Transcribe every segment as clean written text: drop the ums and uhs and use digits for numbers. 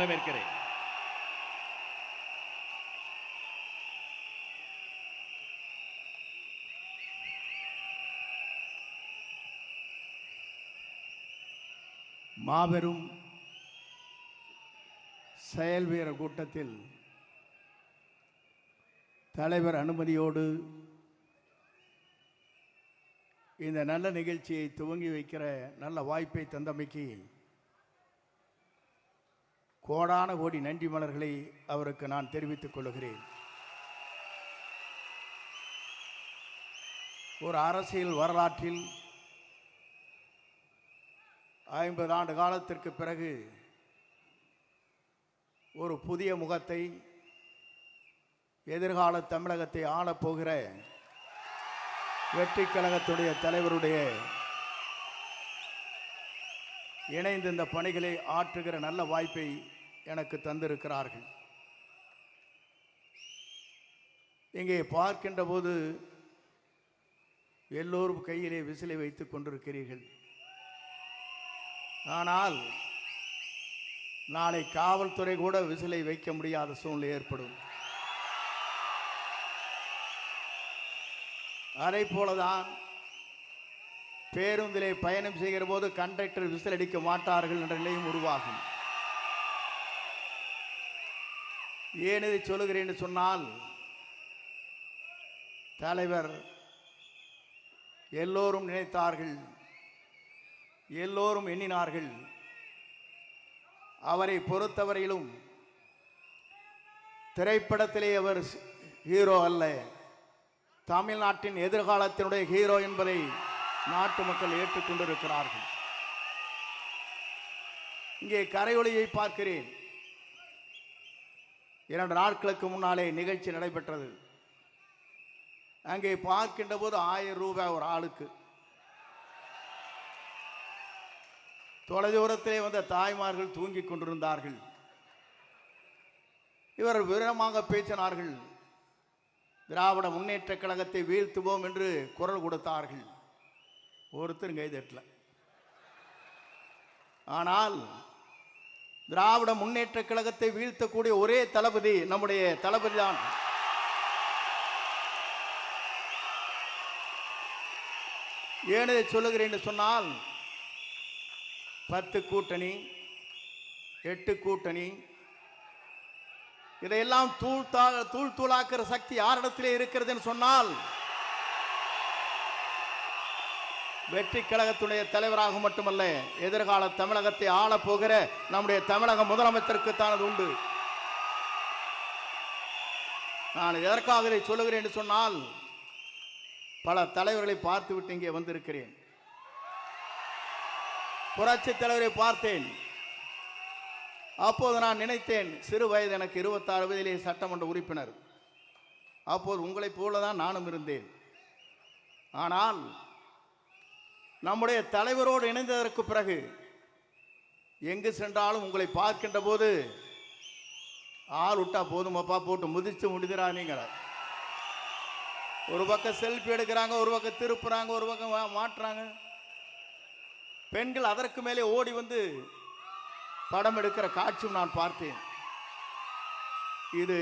வரவேற்கிறேன். மாபெரும் செயல் வீரர் கூட்டத்தில் தலைவர் அனுமதியோடு இந்த நல்ல நிகழ்ச்சியை துவங்கி வைக்கிற நல்ல வாய்ப்பை தந்தமைக்கு கோடான கோடி நன்றி மலர்களை அவருக்கு நான் தெரிவித்துக் கொள்கிறேன். ஒரு அரசியல் வரலாற்றில் 50 ஆண்டு காலத்திற்கு பிறகு ஒரு புதிய முகத்தை, எதிர்கால தமிழகத்தை ஆளப்போகிற வெற்றி கழகத்துடைய தலைவருடைய இணைந்து இந்த பணிகளை ஆற்றுகிற நல்ல வாய்ப்பை எனக்கு தந்திருக்கிறார்கள். இங்கே பார்க்கின்ற போது எல்லோரும் கையிலே விசிலை வைத்துக் கொண்டிருக்கிறீர்கள். ஆனால் நாளை காவல்துறை கூட விசிலை வைக்க முடியாத சூழ்நிலை ஏற்படும். அதை போலதான் பேருந்திலே பயணம் செய்கிற போது கண்டக்டர் விசில் அடிக்க மாட்டார்கள் என்ற நிலையும் உருவாகும். ஏன் இதை சொல்லுகிறேன் என்று சொன்னால், தலைவர் எல்லோரும் நினைத்தார்கள், எல்லோரும் எண்ணினார்கள். அவரை பொறுத்தவரையிலும் திரைப்படத்திலே அவர் ஹீரோ அல்ல, தமிழ்நாட்டின் எதிர்காலத்தினுடைய ஹீரோ என்பதை நாட்டு மக்கள் ஏற்றுக்கொண்டிருக்கிறார்கள். இங்கே கரையொலியை பார்க்கிறேன். 2 நாட்களுக்கு முன்னாலே நிகழ்ச்சி நடைபெற்றது. அங்கே பார்க்கின்ற போது 1000 ரூபாய் ஒரு ஆளுக்கு. தொலைதூரத்திலே வந்த தாய்மார்கள் தூங்கிக் கொண்டிருந்தார்கள். இவர் வீரமாக பேசினார்கள். திராவிட முன்னேற்ற கழகத்தை வீழ்த்துவோம் என்று குரல் கொடுத்தார்கள். ஒருத்தர் கைதட்டல. ஆனால் திராவிட முன்னேற்ற கழகத்தை வீழ்த்தக்கூடிய ஒரே தளபதி நம்முடைய தளபதி தான். ஏன் இதை சொல்லுகிறேன் என்று சொன்னால், 10 கூட்டணி, 8 கூட்டணி, இதையெல்லாம் தூள் தூளாக்குற சக்தி யாரிடத்திலே இருக்கிறது என்று சொன்னால், வெற்றி கழகத்துடைய தலைவராக மட்டுமல்ல, எதிர்கால தமிழகத்தை ஆளப்போகிற நம்முடைய தமிழக முதலமைச்சருக்குத்தான் அது உண்டு. நான் எதற்காக இதை சொல்லுகிறேன் என்று சொன்னால், பல தலைவர்களை பார்த்துவிட்டு இங்கே வந்திருக்கிறேன். புரட்சி தலைவரை பார்த்தேன். அப்போது நான் நினைத்தேன், சிறு வயது எனக்கு 26 வயதிலே சட்டமன்ற உறுப்பினர். அப்போது உங்களைப் போலதான் நானும் இருந்தேன். ஆனால் நம்முடைய தலைவரோடு இணைந்ததற்கு பிறகு எங்கு சென்றாலும் உங்களை பார்க்கின்ற போது ஆள் விட்டா போதுமப்பா, போட்டு முதிச்சு முடிதுரா. நீங்கள ஒரு பக்கம் செல்ஃபி எடுக்கிறாங்க, ஒரு பக்கம் திருப்புறாங்க, ஒரு பக்கம் மாட்டுறாங்க. பெண்கள் அதற்கு மேலே ஓடி வந்து படம் எடுக்கிற காட்சியும் நான் பார்த்தேன். இது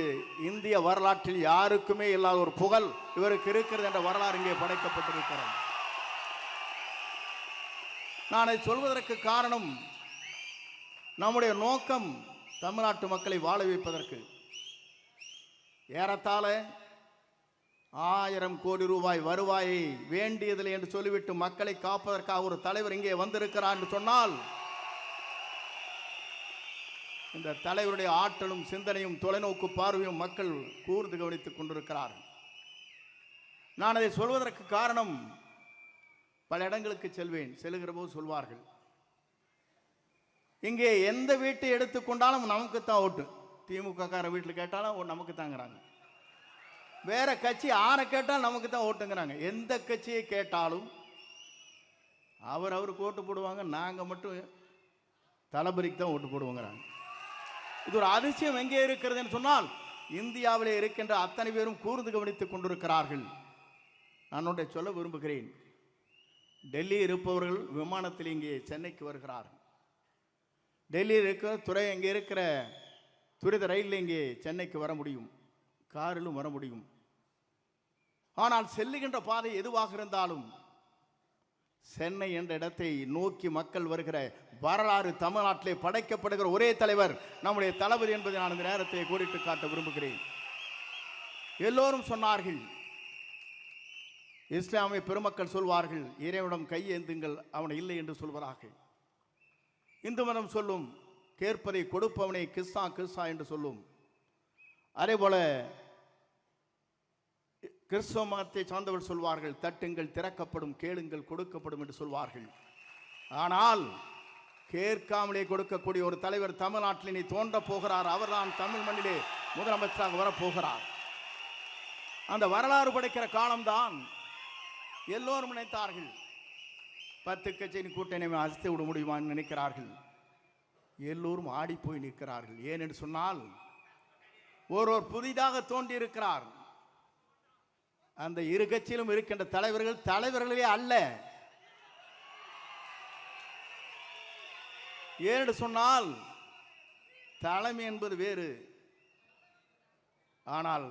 இந்திய வரலாற்றில் யாருக்குமே இல்லாத ஒரு புகழ் இவருக்கு இருக்கிறது என்ற வரலாறு இங்கே படைக்கப்பட்டிருக்கிறது. நான் அதை சொல்வதற்கு காரணம், நம்முடைய நோக்கம் தமிழ்நாட்டு மக்களை வாழ வைப்பதற்கு. ஏறத்தாழ 1000 கோடி ரூபாய் வருவாயை வேண்டியதில்லை என்று சொல்லிவிட்டு மக்களை காப்பதற்காக ஒரு தலைவர் இங்கே வந்திருக்கிறார் என்று சொன்னால், இந்த தலைவருடைய ஆற்றலும் சிந்தனையும் தொலைநோக்கு பார்வையும் மக்கள் கூர்ந்து கவனித்துக் கொண்டிருக்கிறார்கள். நான் அதை சொல்வதற்கு காரணம், பல இடங்களுக்கு செல்லுகிற போது சொல்வார்கள், இங்கே எந்த வீட்டை எடுத்துக்கொண்டாலும் நமக்கு தான் ஓட்டு. திமுக கார வீட்டில் கேட்டாலும் நமக்கு தாங்கிறாங்க. வேற கட்சி ஆரை கேட்டாலும் நமக்கு தான் ஓட்டுங்கிறாங்க. எந்த கட்சியை கேட்டாலும் அவருக்கு ஓட்டு போடுவாங்க, நாங்கள் மட்டும் தளபதிக்கு தான் ஓட்டு போடுவோங்கிறாங்க. இது ஒரு அதிசயம் எங்கே இருக்கிறது என்று சொன்னால், இந்தியாவிலே இருக்கின்ற அத்தனை பேரும் கூர்ந்து கவனித்துக் கொண்டிருக்கிறார்கள். நான் ஒன்றை சொல்ல விரும்புகிறேன். டெல்லி இருப்பவர்கள் விமானத்தில் இங்கே சென்னைக்கு வருகிறார்கள். டெல்லியில் இருக்கிற துறை இங்கே இருக்கிற துரித ரயிலில் இங்கே சென்னைக்கு வர முடியும், காரிலும் வர முடியும். ஆனால் செல்லுகின்ற பாதை எதுவாக இருந்தாலும் சென்னை என்ற இடத்தை நோக்கி மக்கள் வருகிற வரலாறு தமிழ்நாட்டிலே படைக்கப்படுகிற ஒரே தலைவர் நம்முடைய தளபதி என்பதை நான் இந்த நேரத்தை கோடிட்டு காட்ட விரும்புகிறேன். எல்லோரும் சொன்னார்கள், இஸ்லாமிய பெருமக்கள் சொல்வார்கள், இறைவனிடம் கையேந்துங்கள் அவனை இல்லை என்று சொல்வதாக. இந்து மதம் சொல்லும், கேட்பதை கொடுப்பவனை கிஸ்ஸா கிஸ்ஸா என்று சொல்லும். அதே போல கிறிஸ்தவ மதத்தை சார்ந்தவர் சொல்வார்கள், தட்டுங்கள் திறக்கப்படும், கேளுங்கள் கொடுக்கப்படும் என்று சொல்வார்கள். ஆனால் கேட்காமலே கொடுக்கக்கூடிய ஒரு தலைவர் தமிழ்நாட்டில் இனி தோன்ற போகிறார். அவர்தான் தமிழ் மண்ணிலே முதலமைச்சராக வரப்போகிறார். அந்த வரலாறு படைக்கிற காலம்தான். எல்லோரும் நினைத்தார்கள் 10 கட்சியின் கூட்டணி அசைத்து விட முடியுமான்னு நினைக்கிறார்கள். எல்லோரும் ஆடி போய் நிற்கிறார்கள். ஏனென்று சொன்னால் ஒருவர் புதிதாக தோன்றி இருக்கிறார். அந்த இரு கட்சியிலும் இருக்கின்ற தலைவர்களே அல்ல. ஏனென்று சொன்னால் தலைமை என்பது வேறு. ஆனால்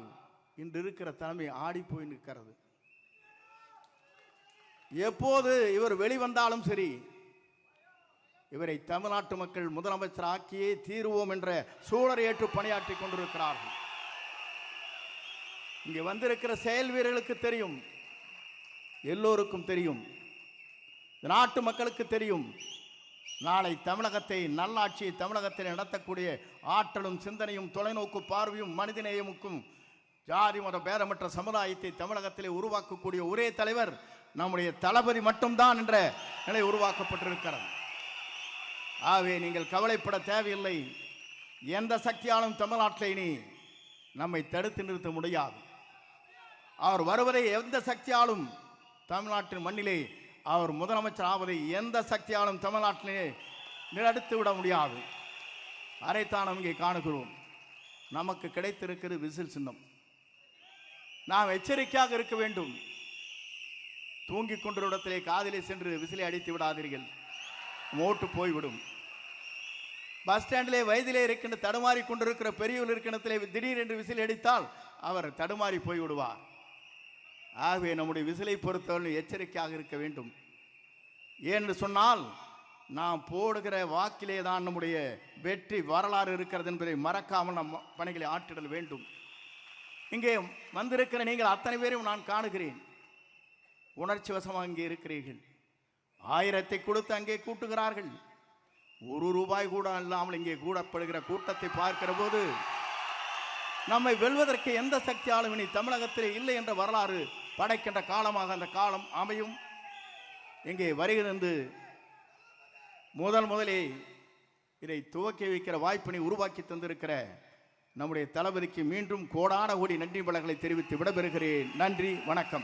இன்று இருக்கிற தலைமை ஆடி போய் நிற்கிறது. எப்போது இவர் வெளிவந்தாலும் சரி, இவரை தமிழ்நாட்டு மக்கள் முதலமைச்சர் ஆக்கியே தீர்வோம் என்ற சூழலை ஏற்று பணியாற்றி கொண்டிருக்கிறார்கள். இங்கே வந்திருக்கிற செயல் வீரர்களுக்கு தெரியும், எல்லோருக்கும் தெரியும், நாட்டு மக்களுக்கு தெரியும், நாளை தமிழகத்தை நல்லாட்சியை தமிழகத்தில் நடத்தக்கூடிய ஆற்றலும் சிந்தனையும் தொலைநோக்கு பார்வையும் மனிதநேயமுக்கும் ஜாதி மத பேதமற்ற சமுதாயத்தை தமிழகத்திலே உருவாக்கக்கூடிய ஒரே தலைவர் நம்முடைய தளபதி மட்டும்தான் என்ற நிலை உருவாக்கப்பட்டிருக்கிறது. ஆகவே நீங்கள் கவலைப்பட தேவையில்லை. எந்த சக்தியாலும் தமிழ்நாட்டில் இனி நம்மை தடுத்து நிறுத்த முடியாது. அவர் வருவதை எந்த சக்தியாலும் தமிழ்நாட்டின் மண்ணிலே அவர் முதலமைச்சர் ஆவதை எந்த சக்தியாலும் தமிழ்நாட்டிலே நிறுத்தி விட முடியாது. அதைத்தான் நாம் இங்கே காணுகிறோம். நமக்கு கிடைத்திருக்கிறது விசில் சின்னம். நாம் எச்சரிக்கையாக இருக்க வேண்டும். தூங்கிக் கொண்ட இடத்திலே காதிலே சென்று விசிலை அடித்து விடாதீர்கள், மோட்டு போய்விடும். பஸ் ஸ்டாண்டிலே வயதிலே இருக்கின்ற தடுமாறி கொண்டிருக்கிற பெரியவர் இருக்கின்றத்திலே திடீரென்று விசில் அடித்தால் அவர் தடுமாறி போய்விடுவார். ஆகவே நம்முடைய விசிலை பொறுத்தவரை எச்சரிக்கையாக இருக்க வேண்டும். ஏன்னு சொன்னால் நாம் போடுகிற வாக்கிலே தான் நம்முடைய வெற்றி வரலாறு இருக்கிறது என்பதை மறக்காமல் நம் பணிகளை ஆற்றிடல் வேண்டும். இங்கே வந்திருக்கிற நீங்கள் அத்தனை பேரையும் நான் காணுகிறேன். உணர்ச்சி வசமாக இங்கே இருக்கிறீர்கள். 1000 கொடுத்து அங்கே கூட்டுகிறார்கள். 1 ரூபாய் கூட இல்லாமல் இங்கே கூடப்படுகிற கூட்டத்தை பார்க்கிற போது நம்மை வெல்வதற்கு எந்த சக்தியாலும் இனி தமிழகத்திலே இல்லை என்ற வரலாறு படைக்கின்ற காலமாக அந்த காலம் அமையும். இங்கே வருகிறது முதலே இதை துவக்கி வைக்கிற வாய்ப்பினை உருவாக்கி தந்திருக்கிற நம்முடைய தளபதிக்கு மீண்டும் கோடான கோடி நன்றி வளங்களை தெரிவித்து விடைபெறுகிறேன். நன்றி, வணக்கம்.